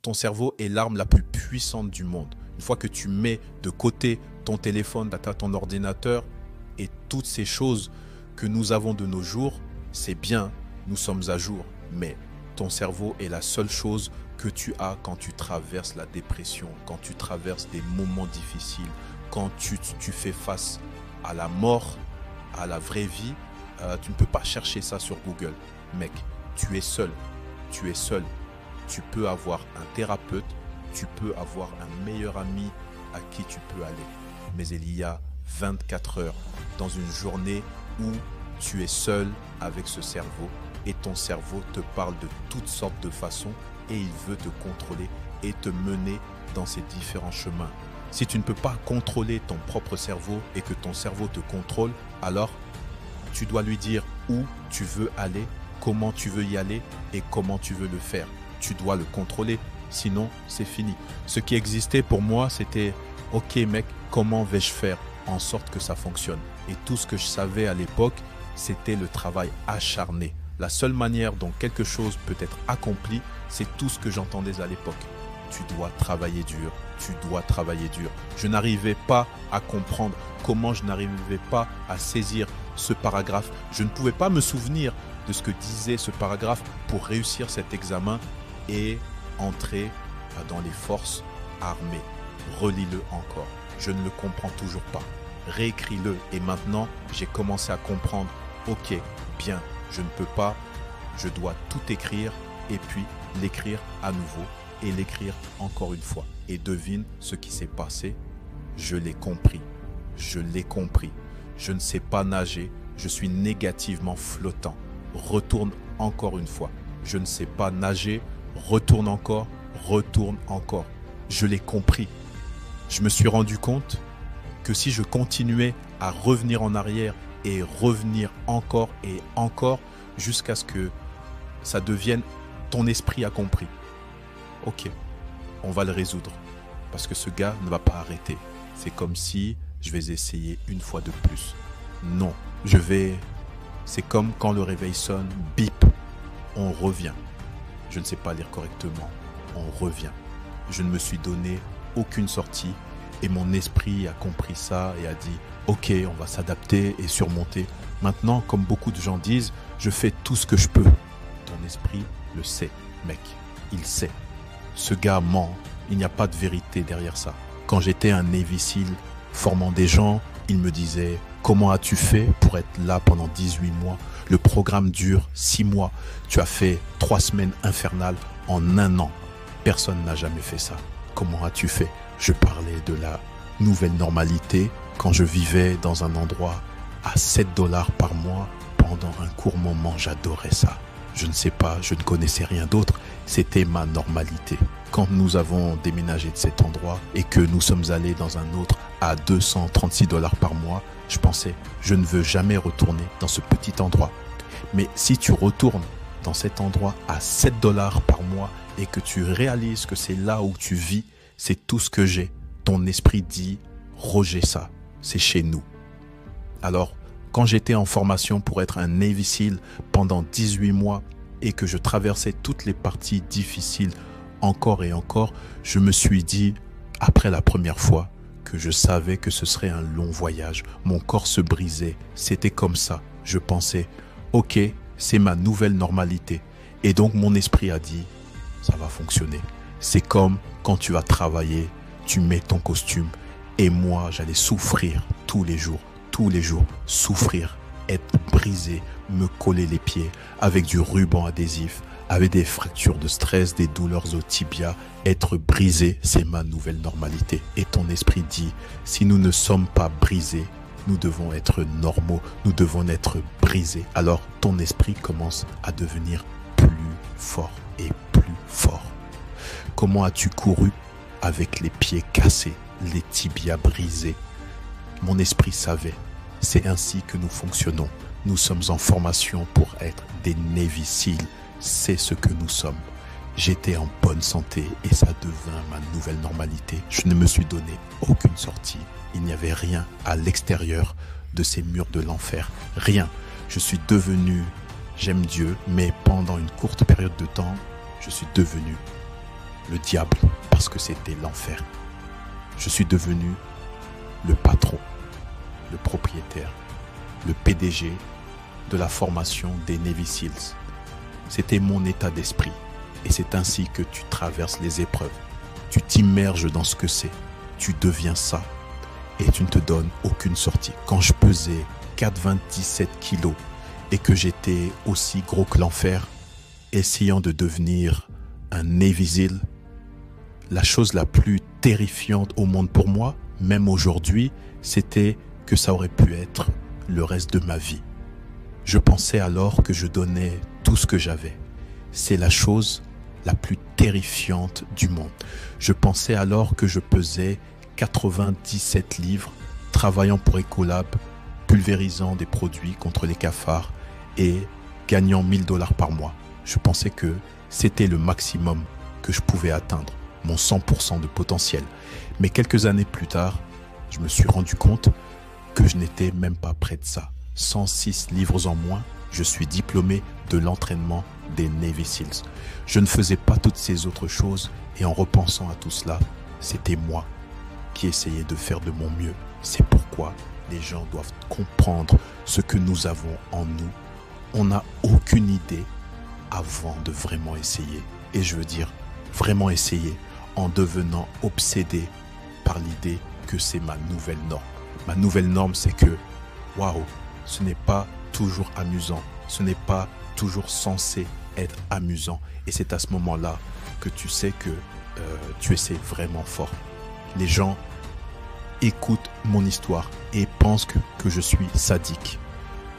ton cerveau est l'arme la plus puissante du monde. Une fois que tu mets de côté ton téléphone, ton ordinateur et toutes ces choses que nous avons de nos jours, c'est bien, nous sommes à jour. Mais ton cerveau est la seule chose que tu as quand tu traverses la dépression, quand tu traverses des moments difficiles, quand tu fais face à la mort, à la vraie vie. Tu ne peux pas chercher ça sur Google. Mec, tu es seul. Tu es seul. Tu peux avoir un thérapeute, tu peux avoir un meilleur ami à qui tu peux aller. Mais il y a 24 heures dans une journée où tu es seul avec ce cerveau et ton cerveau te parle de toutes sortes de façons et il veut te contrôler et te mener dans ces différents chemins. Si tu ne peux pas contrôler ton propre cerveau et que ton cerveau te contrôle, alors tu dois lui dire où tu veux aller, comment tu veux y aller et comment tu veux le faire. Tu dois le contrôler, sinon c'est fini. Ce qui existait pour moi, c'était « Ok mec, comment vais-je faire en sorte que ça fonctionne ?» Et tout ce que je savais à l'époque, c'était le travail acharné. La seule manière dont quelque chose peut être accompli, c'est tout ce que j'entendais à l'époque. Tu dois travailler dur, tu dois travailler dur. Je n'arrivais pas à comprendre comment je n'arrivais pas à saisir ce paragraphe. Je ne pouvais pas me souvenir de ce que disait ce paragraphe pour réussir cet examen et entrer dans les forces armées. Relis-le encore. Je ne le comprends toujours pas. Réécris-le et maintenant, j'ai commencé à comprendre. Ok, bien, je ne peux pas, je dois tout écrire et puis l'écrire à nouveau et l'écrire encore une fois. Et devine ce qui s'est passé. Je l'ai compris. Je l'ai compris. Je ne sais pas nager. Je suis négativement flottant. Retourne encore une fois. Je ne sais pas nager. Retourne encore. Retourne encore. Je l'ai compris. Je me suis rendu compte que si je continuais à revenir en arrière et revenir encore et encore jusqu'à ce que ça devienne ton esprit a compris. Ok, on va le résoudre parce que ce gars ne va pas arrêter. C'est comme si je vais essayer une fois de plus. Non, c'est comme quand le réveil sonne, bip, on revient. Je ne sais pas lire correctement, on revient. Je ne me suis donné aucune sortie et mon esprit a compris ça et a dit ok, on va s'adapter et surmonter. Maintenant, comme beaucoup de gens disent, je fais tout ce que je peux. Ton esprit le sait, mec, il sait. Ce gars ment, il n'y a pas de vérité derrière ça. Quand j'étais un Navy SEAL formant des gens, il me disait comment as-tu fait pour être là pendant 18 mois? Le programme dure 6 mois. Tu as fait 3 semaines infernales en 1 an. Personne n'a jamais fait ça. Comment as-tu fait? Je parlais de la nouvelle normalité quand je vivais dans un endroit à 7 $ par mois pendant un court moment. J'adorais ça. Je ne sais pas, je ne connaissais rien d'autre. C'était ma normalité. Quand nous avons déménagé de cet endroit et que nous sommes allés dans un autre à 236 $ par mois, je pensais, je ne veux jamais retourner dans ce petit endroit. Mais si tu retournes dans cet endroit à 7 $ par mois et que tu réalises que c'est là où tu vis, c'est tout ce que j'ai. Ton esprit dit, Roger, ça, c'est chez nous. Alors, quand j'étais en formation pour être un Navy SEAL pendant 18 mois et que je traversais toutes les parties difficiles encore et encore, je me suis dit, après la première fois, que je savais que ce serait un long voyage. Mon corps se brisait. C'était comme ça. Je pensais, ok, c'est ma nouvelle normalité. Et donc mon esprit a dit, ça va fonctionner. C'est comme quand tu vas travailler, tu mets ton costume. Et moi, j'allais souffrir tous les jours, souffrir, être brisé, me coller les pieds avec du ruban adhésif, avec des fractures de stress, des douleurs au tibia. Être brisé, c'est ma nouvelle normalité. Et ton esprit dit, si nous ne sommes pas brisés, nous devons être normaux, nous devons être brisés. Alors ton esprit commence à devenir plus fort et plus fort. Comment as-tu couru avec les pieds cassés, les tibias brisés? Mon esprit savait. C'est ainsi que nous fonctionnons. Nous sommes en formation pour être des Navy SEAL. C'est ce que nous sommes. J'étais en bonne santé et ça devint ma nouvelle normalité. Je ne me suis donné aucune sortie. Il n'y avait rien à l'extérieur de ces murs de l'enfer. Rien. Je suis devenu, j'aime Dieu, mais pendant une courte période de temps, je suis devenu le diable parce que c'était l'enfer. Je suis devenu le patron, le propriétaire, le PDG de la formation des Navy Seals. C'était mon état d'esprit et c'est ainsi que tu traverses les épreuves. Tu t'immerges dans ce que c'est, tu deviens ça et tu ne te donnes aucune sortie. Quand je pesais 4,27 kilos et que j'étais aussi gros que l'enfer, essayant de devenir un Navy SEAL, la chose la plus terrifiante au monde pour moi, même aujourd'hui, c'était que ça aurait pu être le reste de ma vie. Je pensais alors que je donnais tout ce que j'avais. C'est la chose la plus terrifiante du monde. Je pensais alors que je pesais 97 livres, travaillant pour Ecolab, pulvérisant des produits contre les cafards et gagnant 1 000 $ par mois. Je pensais que c'était le maximum que je pouvais atteindre, mon 100% de potentiel. Mais quelques années plus tard, je me suis rendu compte que je n'étais même pas près de ça. 106 livres en moins, je suis diplômé de l'entraînement des Navy Seals. Je ne faisais pas toutes ces autres choses et en repensant à tout cela, c'était moi qui essayais de faire de mon mieux. C'est pourquoi les gens doivent comprendre ce que nous avons en nous. On n'a aucune idée avant de vraiment essayer. Et je veux dire, vraiment essayer en devenant obsédé par l'idée que c'est ma nouvelle norme. Ma nouvelle norme, c'est que, waouh, ce n'est pas toujours amusant. Ce n'est pas toujours censé être amusant. Et c'est à ce moment-là que tu sais que tu essaies vraiment fort. Les gens écoutent mon histoire et pensent que je suis sadique.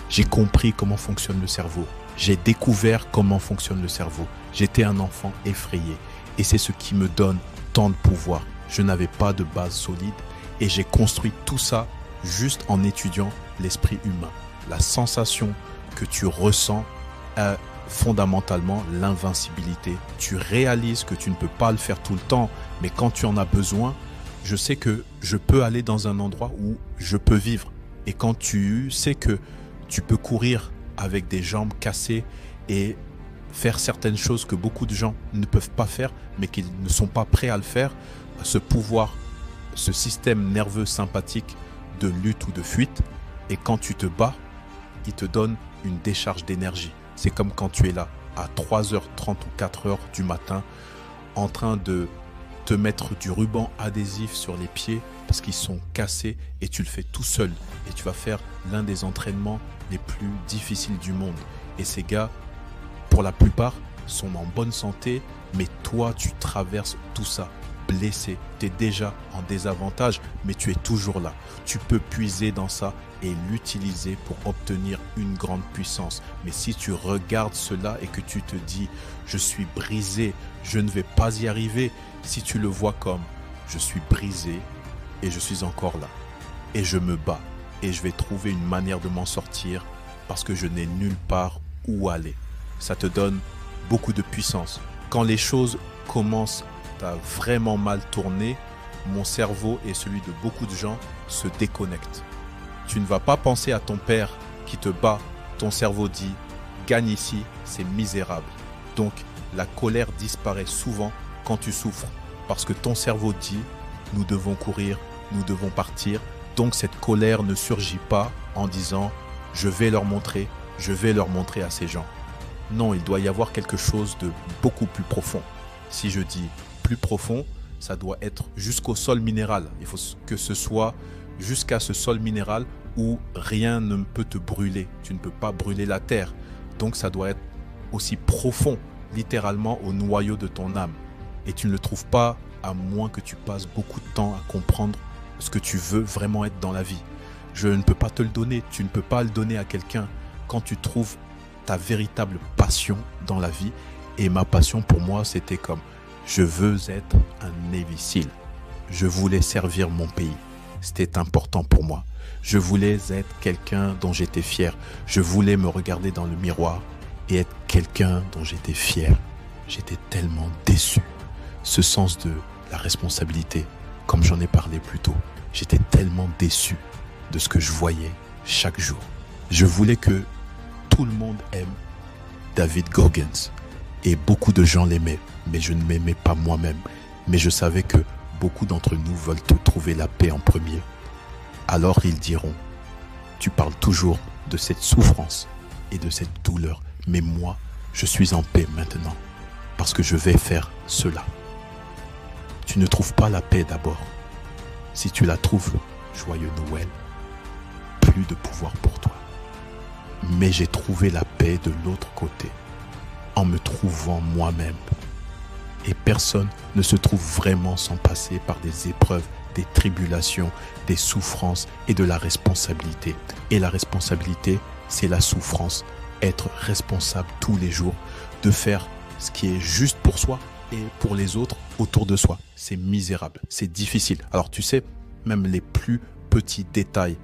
J'ai compris comment fonctionne le cerveau. J'ai découvert comment fonctionne le cerveau. J'étais un enfant effrayé et c'est ce qui me donne tant de pouvoir. Je n'avais pas de base solide et j'ai construit tout ça juste en étudiant l'esprit humain. La sensation que tu ressens est fondamentalement l'invincibilité. Tu réalises que tu ne peux pas le faire tout le temps, mais quand tu en as besoin, je sais que je peux aller dans un endroit où je peux vivre. Et quand tu sais que tu peux courir avec des jambes cassées et faire certaines choses que beaucoup de gens ne peuvent pas faire, mais qu'ils ne sont pas prêts à le faire, ce pouvoir, ce système nerveux sympathique de lutte ou de fuite, et quand tu te bats, il te donne une décharge d'énergie. C'est comme quand tu es là à 3h30 ou 4h du matin en train de te mettre du ruban adhésif sur les pieds parce qu'ils sont cassés et tu le fais tout seul et tu vas faire l'un des entraînements les plus difficiles du monde. Et ces gars, pour la plupart, sont en bonne santé, mais toi, tu traverses tout ça blessé. Tu es déjà en désavantage, mais tu es toujours là. Tu peux puiser dans ça et l'utiliser pour obtenir une grande puissance. Mais si tu regardes cela et que tu te dis « je suis brisé, je ne vais pas y arriver », si tu le vois comme « je suis brisé et je suis encore là et je me bats et je vais trouver une manière de m'en sortir parce que je n'ai nulle part où aller », ça te donne beaucoup de puissance. Quand les choses commencent à vraiment mal tourner, mon cerveau et celui de beaucoup de gens se déconnectent. Tu ne vas pas penser à ton père qui te bat. Ton cerveau dit « gagne ici, c'est misérable ». Donc la colère disparaît souvent quand tu souffres parce que ton cerveau dit « nous devons courir, nous devons partir ». Donc cette colère ne surgit pas en disant « je vais leur montrer à ces gens ». Non, il doit y avoir quelque chose de beaucoup plus profond. Si je dis plus profond, ça doit être jusqu'au sol minéral. Il faut que ce soit jusqu'à ce sol minéral où rien ne peut te brûler. Tu ne peux pas brûler la terre. Donc ça doit être aussi profond, littéralement au noyau de ton âme. Et tu ne le trouves pas à moins que tu passes beaucoup de temps à comprendre ce que tu veux vraiment être dans la vie. Je ne peux pas te le donner. Tu ne peux pas le donner à quelqu'un quand tu trouves ta véritable passion dans la vie. Et ma passion pour moi, c'était comme je veux être un Navy SEAL. Je voulais servir mon pays. C'était important pour moi. Je voulais être quelqu'un dont j'étais fier. Je voulais me regarder dans le miroir et être quelqu'un dont j'étais fier. J'étais tellement déçu. Ce sens de la responsabilité, comme j'en ai parlé plus tôt, j'étais tellement déçu de ce que je voyais chaque jour. Je voulais que tout le monde aime David Goggins. Et beaucoup de gens l'aimaient, mais je ne m'aimais pas moi-même. Mais je savais que beaucoup d'entre nous veulent te trouver la paix en premier. Alors ils diront, tu parles toujours de cette souffrance et de cette douleur, mais moi, je suis en paix maintenant, parce que je vais faire cela. Tu ne trouves pas la paix d'abord. Si tu la trouves, joyeux Noël, plus de pouvoir pour toi. Mais j'ai trouvé la paix de l'autre côté, en me trouvant moi-même. Et personne ne se trouve vraiment sans passer par des épreuves, des tribulations, des souffrances et de la responsabilité. Et la responsabilité, c'est la souffrance. Être responsable tous les jours de faire ce qui est juste pour soi et pour les autres autour de soi. C'est misérable, c'est difficile. Alors tu sais, même les plus petits détails